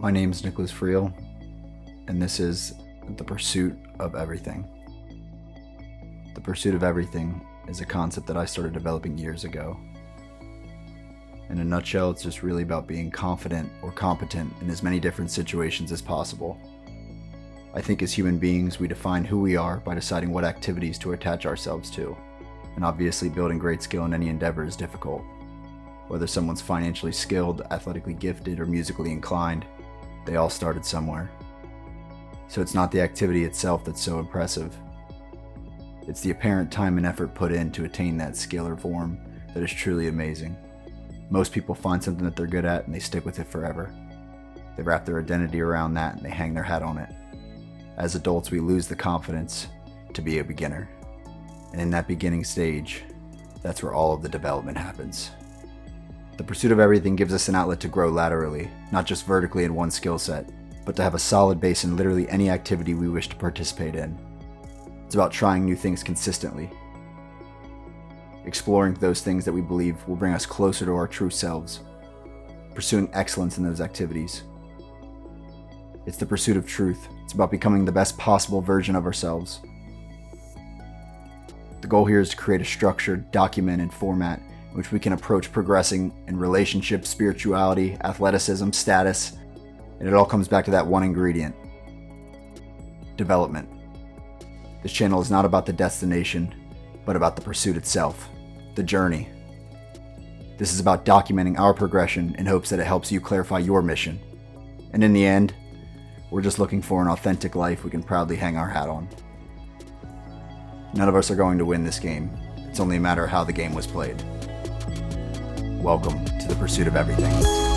My name is Nicholas Friel, and this is The Pursuit of Everything. The pursuit of everything is a concept that I started developing years ago. In a nutshell, it's just really about being confident or competent in as many different situations as possible. I think as human beings, we define who we are by deciding what activities to attach ourselves to, and obviously building great skill in any endeavor is difficult. Whether someone's financially skilled, athletically gifted, or musically inclined, they all started somewhere. So it's not the activity itself that's so impressive. It's the apparent time and effort put in to attain that skill or form that is truly amazing. Most people find something that they're good at and they stick with it forever. They wrap their identity around that and they hang their hat on it. As adults, we lose the confidence to be a beginner. And in that beginning stage, that's where all of the development happens. The pursuit of everything gives us an outlet to grow laterally, not just vertically in one skill set, but to have a solid base in literally any activity we wish to participate in. It's about trying new things consistently, exploring those things that we believe will bring us closer to our true selves, pursuing excellence in those activities. It's the pursuit of truth. It's about becoming the best possible version of ourselves. The goal here is to create a structured, documented format in which we can approach progressing in relationships, spirituality, athleticism, status, and it all comes back to that one ingredient: development. This channel is not about the destination, but about the pursuit itself, the journey. This is about documenting our progression in hopes that it helps you clarify your mission. And in the end, we're just looking for an authentic life we can proudly hang our hat on. None of us are going to win this game. It's only a matter of how the game was played. Welcome to the pursuit of everything.